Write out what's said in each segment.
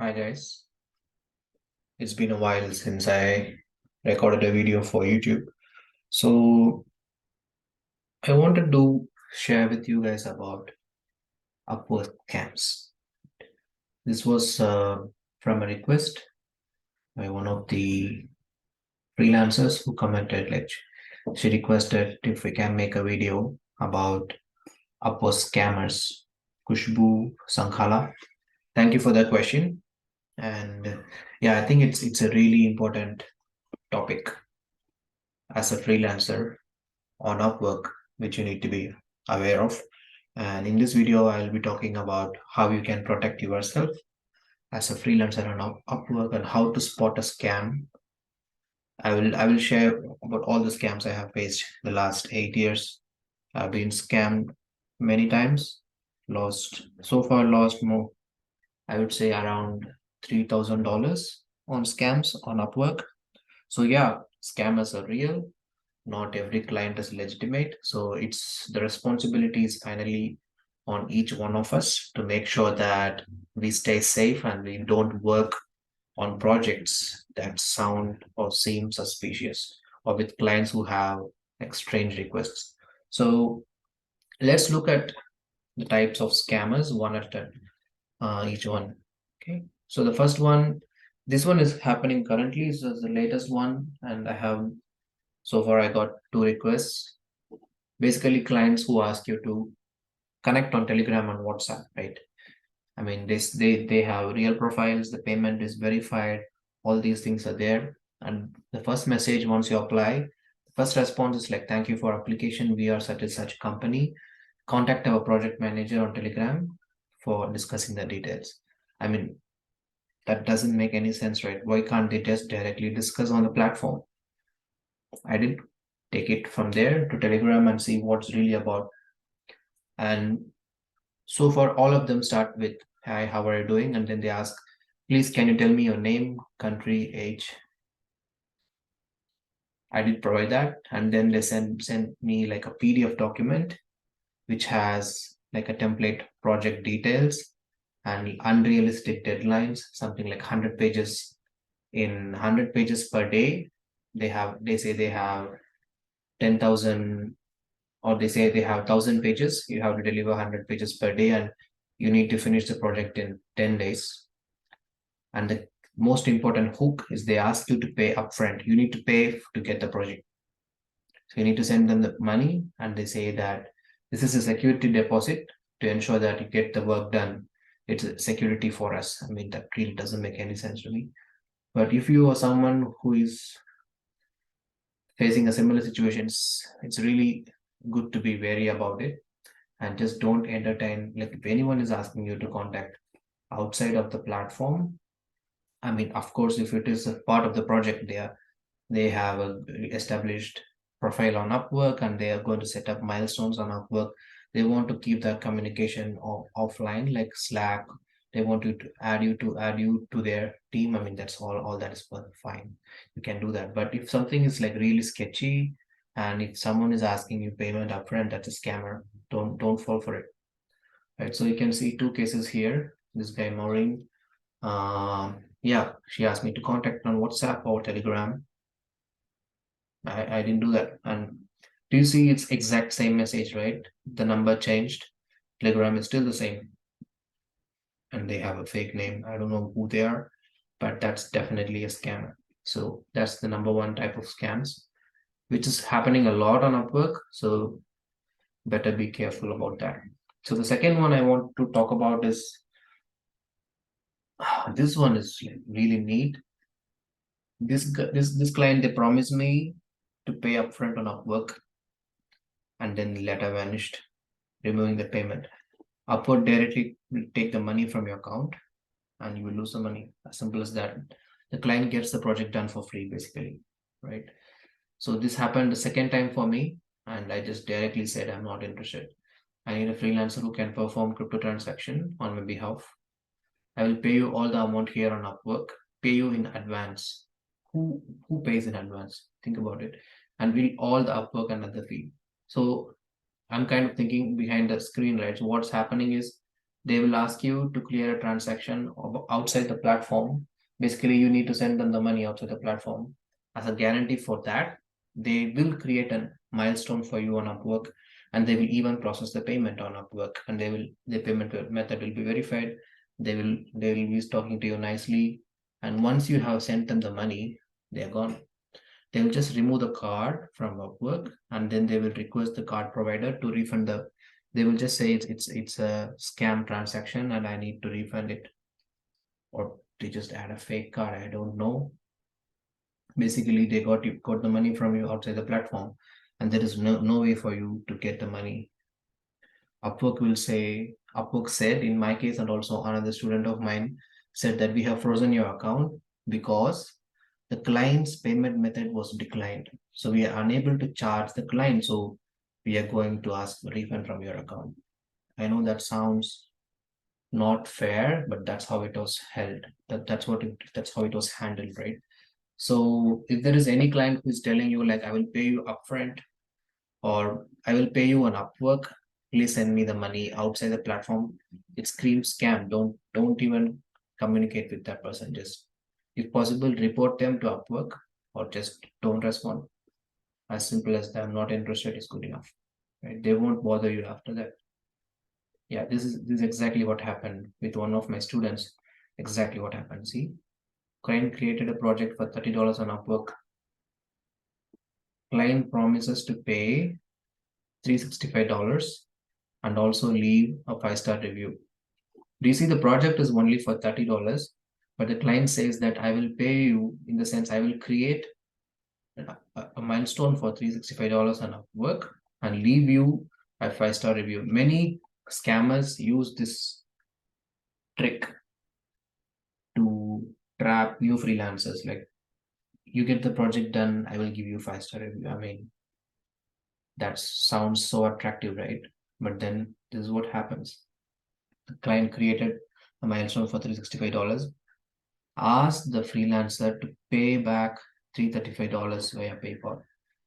Hi guys, it's been a while since I recorded a video for YouTube. So I wanted to share with you guys about Upwork camps. This was from a request by one of the freelancers who commented, like she requested if we can make a video about Upwork scammers, Kushbu Sankhala. Thank you for that question. And yeah, I think it's a really important topic as a freelancer on Upwork, which you need to be aware of. And in this video, I'll be talking about how you can protect yourself as a freelancer on Upwork and how to spot a scam. I will share about all the scams I have faced the last 8 years. I've been scammed many times, lost more, I would say around $3,000 on scams on Upwork. So yeah, scammers are real. Not every client is legitimate, so it's the responsibility is finally on each one of us to make sure that we stay safe and we don't work on projects that sound or seem suspicious or with clients who have like strange requests. So let's look at the types of scammers one at a each one. Okay, so the first one, this one is happening currently, is the latest one, and I have so far I got two requests. Basically, clients who ask you to connect on Telegram and WhatsApp, right? I mean, they have real profiles, the payment is verified, all these things are there. And the first message once you apply, the first response is like, thank you for application. We are such and such company. Contact our project manager on Telegram for discussing the details. I mean, that doesn't make any sense, right? Why can't they just directly discuss on the platform? I did take it from there to Telegram and see what's really about. And so far, all of them start with, hi, how are you doing? And then they ask, please, can you tell me your name, country, age? I did provide that. And then they send me like a PDF document, which has like a template project details and unrealistic deadlines, something like 100 pages. In 100 pages per day, they say they have 10,000, or they say they have 1,000 pages. You have to deliver 100 pages per day and you need to finish the project in 10 days. And the most important hook is they ask you to pay upfront. You need to pay to get the project. So you need to send them the money, and they say that this is a security deposit to ensure that you get the work done. It's a security for us. I mean, that really doesn't make any sense to me. But if you are someone who is facing a similar situation, it's really good to be wary about it and just don't entertain. Like if anyone is asking you to contact outside of the platform, I mean, of course, if it is a part of the project, they have a established profile on Upwork and they are going to set up milestones on Upwork. They want to keep that communication offline, like Slack. They want to add you to their team. I mean, that's all that is fine. You can do that. But if something is like really sketchy, and if someone is asking you payment upfront, that's a scammer. Don't fall for it. Right. So you can see two cases here. This guy Maureen, yeah, she asked me to contact on WhatsApp or Telegram. I didn't do that. And do you see it's exact same message, right? The number changed. Telegram is still the same. And they have a fake name. I don't know who they are, but that's definitely a scammer. So that's the number one type of scams, which is happening a lot on Upwork. So better be careful about that. So the second one I want to talk about is this one is really neat. This client, they promised me to pay upfront on Upwork, and then the letter vanished, removing the payment. Upwork directly will take the money from your account and you will lose the money. As simple as that. The client gets the project done for free, basically, right? So this happened the second time for me, and I just directly said I'm not interested. I need a freelancer who can perform crypto transaction on my behalf. I will pay you all the amount here on Upwork, pay you in advance. Who pays in advance? Think about it. And we'll all the Upwork and other fee. So I'm kind of thinking behind the screen, right? So what's happening is They will ask you to clear a transaction outside the platform. Basically, you need to send them the money outside the platform. As a guarantee for that, they will create a milestone for you on Upwork, and they will even process the payment on Upwork, and the payment method will be verified. They will be talking to you nicely, and once you have sent them the money, they are gone. They will just remove the card from Upwork, and then they will request the card provider to refund the. They will just say it's a scam transaction and I need to refund it, or they just add a fake card. I don't know. Basically, they got the money from you outside the platform, and there is no way for you to get the money. Upwork said in my case, and also another student of mine said that we have frozen your account because the client's payment method was declined. So we are unable to charge the client. So we are going to ask a refund from your account. I know that sounds not fair, but that's how it was held. That's how it was handled, right? So if there is any client who is telling you like I will pay you upfront or I will pay you on Upwork, please send me the money outside the platform. It screams scam. Don't even communicate with that person. Just if possible, report them to Upwork or just don't respond. As simple as that. I'm not interested is good enough. Right? They won't bother you after that. Yeah, this is exactly what happened with one of my students. Exactly what happened. See, client created a project for $30 on Upwork. Client promises to pay $365 and also leave a 5-star review. Do you see the project is only for $30, but the client says that I will pay you in the sense I will create a milestone for $365 on Upwork and leave you a 5-star review. Many scammers use this trick to trap new freelancers. Like you get the project done, I will give you 5-star review. I mean, that sounds so attractive, right? But then this is what happens. The client created a milestone for $365, asked the freelancer to pay back $335 via PayPal.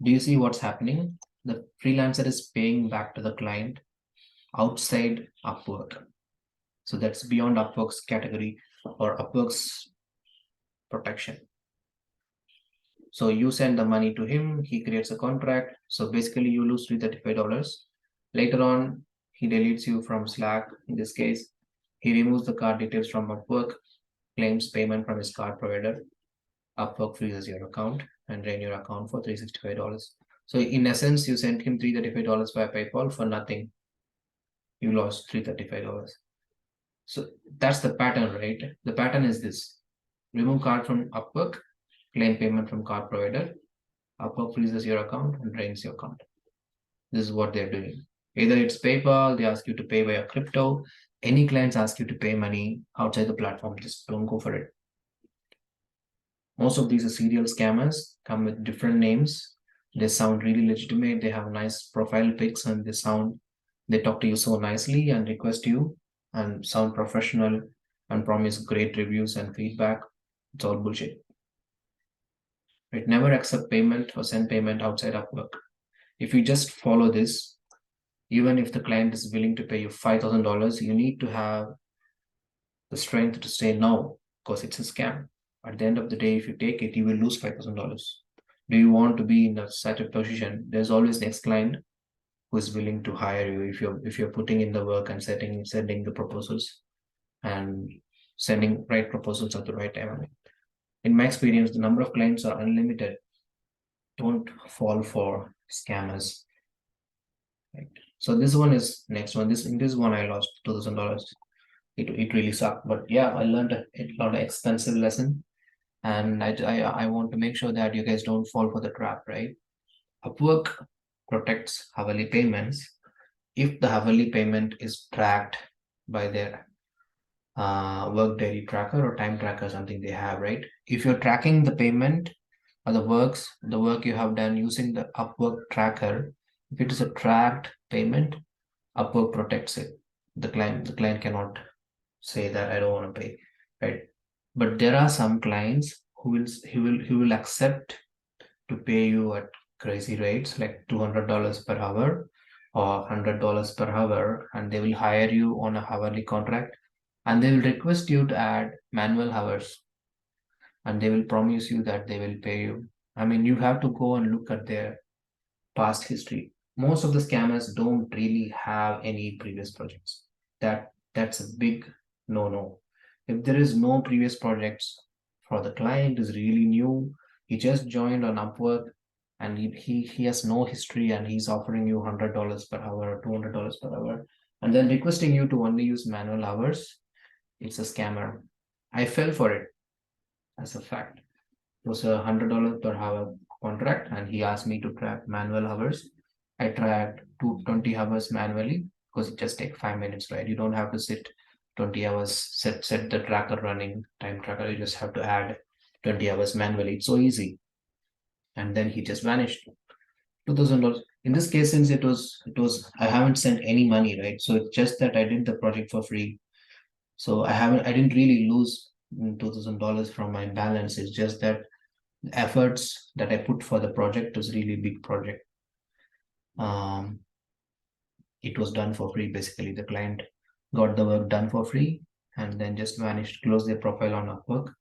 Do you see what's happening? The freelancer is paying back to the client outside Upwork. So that's beyond Upwork's category or Upwork's protection. So you send the money to him, he creates a contract. So basically you lose $335. Later on, he deletes you from Slack. In this case, he removes the card details from Upwork, claims payment from his card provider. Upwork freezes your account and drain your account for $365. So in essence, you sent him $335 via PayPal for nothing. You lost $335. So that's the pattern, right? The pattern is this: remove card from Upwork, claim payment from card provider. Upwork freezes your account and drains your account. This is what they're doing. Either it's PayPal, they ask you to pay via crypto. Any clients ask you to pay money outside the platform, just don't go for it. Most of these are serial scammers, come with different names. They sound really legitimate. They have nice profile pics and they talk to you so nicely and request you and sound professional and promise great reviews and feedback. It's all bullshit. Right? Never accept payment or send payment outside Upwork. If you just follow this, even if the client is willing to pay you $5,000, you need to have the strength to say no because it's a scam. At the end of the day, if you take it, you will lose $5,000. Do you want to be in such a position? There's always next client who is willing to hire you if you're putting in the work and sending the proposals and sending right proposals at the right time. In my experience, the number of clients are unlimited. Don't fall for scammers. Right. So this one is next one. In this one I lost $2,000. It really sucked, but yeah, I learned a expensive lesson, and I want to make sure that you guys don't fall for the trap, right? Upwork protects hourly payments if the hourly payment is tracked by their work daily tracker or time tracker, something they have, right? If you're tracking the payment or the work you have done using the Upwork tracker, if it is a tracked payment, Upwork protects it. The client cannot say that I don't want to pay, right? But there are some clients who will accept to pay you at crazy rates like $200 per hour or $100 per hour, and they will hire you on a hourly contract, and they will request you to add manual hours, and they will promise you that they will pay you. I mean, you have to go and look at their past history. Most of the scammers don't really have any previous projects. That's a big no-no. If there is no previous projects for the client is really new, he just joined on Upwork and he has no history and he's offering you $100 per hour or $200 per hour and then requesting you to only use manual hours, it's a scammer. I fell for it as a fact. It was $100 per hour contract, and he asked me to track manual hours. I tracked 20 hours manually because it just takes 5 minutes, right? You don't have to sit 20 hours, set the tracker running, time tracker. You just have to add 20 hours manually. It's so easy. And then he just vanished. $2,000. In this case, since it was I haven't sent any money, right? So it's just that I did the project for free. So I didn't really lose $2,000 from my balance. It's just that efforts that I put for the project was really big project. Um, it was done for free. Basically, the client got the work done for free and then just vanished, closed their profile on Upwork.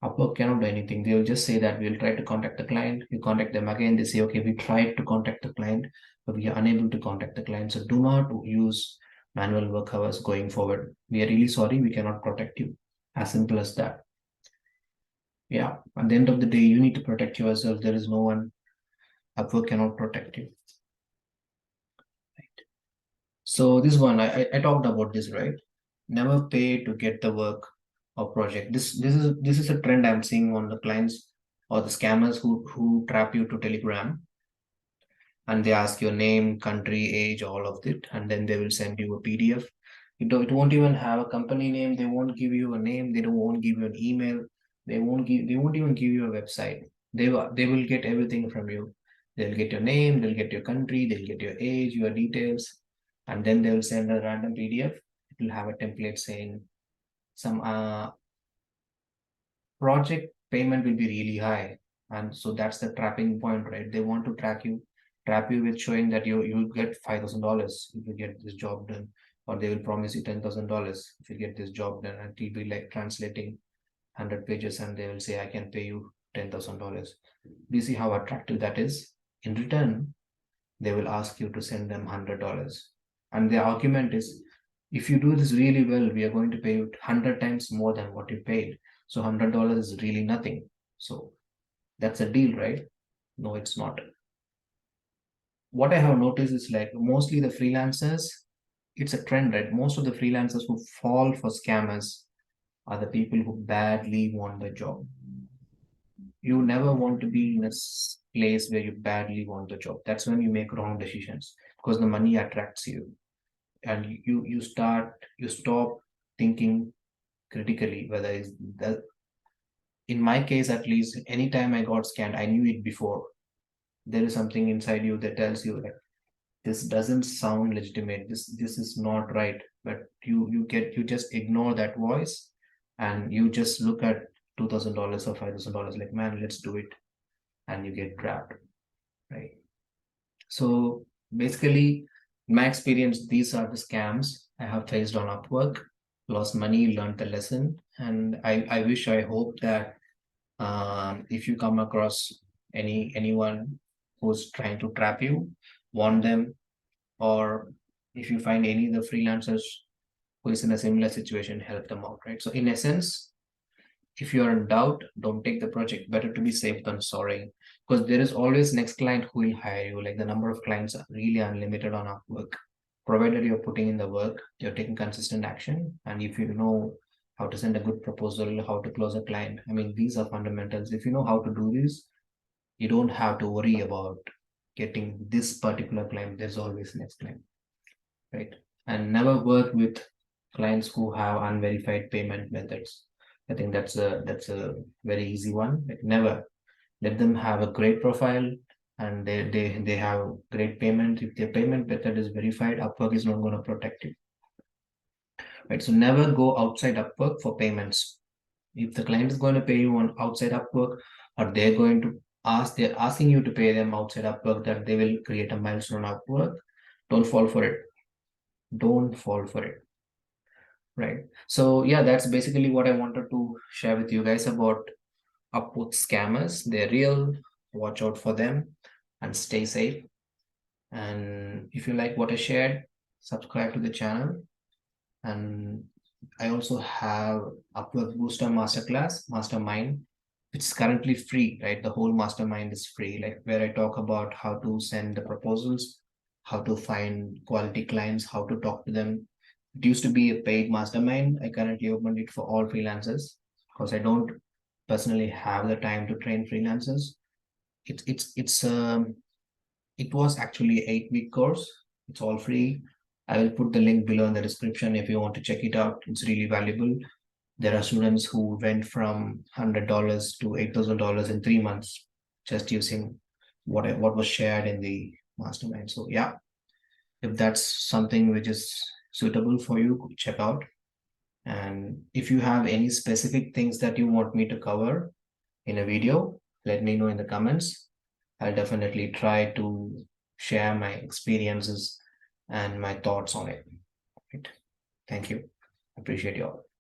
Upwork cannot do anything. They will just say that we'll try to contact the client. You contact them again. They say, okay, we tried to contact the client, but we are unable to contact the client. So do not use manual work hours going forward. We are really sorry. We cannot protect you. As simple as that. Yeah. At the end of the day, you need to protect yourself. There is no one. Upwork cannot protect you. So this one, I talked about this, right? Never pay to get the work or project. This is a trend I'm seeing on the clients or the scammers who trap you to Telegram, and they ask your name, country, age, all of it, and then they will send you a PDF. It won't even have a company name. They won't give you a name. Won't give you an email. They won't even give you a website. They will get everything from you. They'll get your name, they'll get your country, they'll get your age, your details, and then they will send a random PDF. It will have a template saying some project payment will be really high, and so that's the trapping point, right? They want to trap you with showing that you get $5,000 if you get this job done, or they will promise you $10,000 if you get this job done, and it'll be like translating 100 pages, and they will say I can pay you $10,000. Do you see how attractive that is? In return, they will ask you to send them $100, and the argument is, if you do this really well, we are going to pay you 100 times more than what you paid. So $100 is really nothing. So that's a deal, right? No, it's not. What I have noticed is like mostly the freelancers, it's a trend, right? Most of the freelancers who fall for scammers are the people who badly want the job. You never want to be in a place where you badly want the job. That's when you make wrong decisions because the money attracts you, and you stop thinking critically whether is that. In my case, at least, anytime I got scanned, I knew it before. There is something inside you that tells you like this doesn't sound legitimate. This is not right. But you just ignore that voice, and you just look at $2,000 or $5,000 like, man, let's do it, and you get trapped, right? So basically, in my experience, these are the scams I have faced on Upwork. Lost money, learned the lesson, and I wish, I hope that if you come across anyone who's trying to trap you, warn them, or if you find any of the freelancers who is in a similar situation, help them out, right? So in essence, if you're in doubt, don't take the project. Better to be safe than sorry, because there is always next client who will hire you. Like the number of clients are really unlimited on Upwork, provided you're putting in the work, you're taking consistent action, and if you know how to send a good proposal, how to close a client. I mean, these are fundamentals. If you know how to do this, you don't have to worry about getting this particular client. There's always next client, right? And never work with clients who have unverified payment methods. I think that's a very easy one. Like never let them have a great profile and they have great payment. If their payment method is verified, Upwork is not going to protect you. Right. So never go outside Upwork for payments. If the client is going to pay you on outside Upwork, or they're asking you to pay them outside Upwork, that they will create a milestone on Upwork. Don't fall for it. Don't fall for it. Right. So yeah, that's basically what I wanted to share with you guys about Upwork scammers. They're real. Watch out for them and stay safe. And if you like what I shared, subscribe to the channel. And I also have Upwork Booster Masterclass, Mastermind, which is currently free, right? The whole mastermind is free, like where I talk about how to send the proposals, how to find quality clients, how to talk to them. It used to be a paid mastermind. I currently opened it for all freelancers because I don't personally have the time to train freelancers. It's it was actually 8 week course. It's all free. I will put the link below in the description if you want to check it out. It's really valuable. There are students who went from $100 to $8,000 in 3 months just using what was shared in the mastermind. So yeah, if that's something which is suitable for you, check out. And if you have any specific things that you want me to cover in a video, let me know in the comments. I'll definitely try to share my experiences and my thoughts on it. Right. Thank you. Appreciate you all.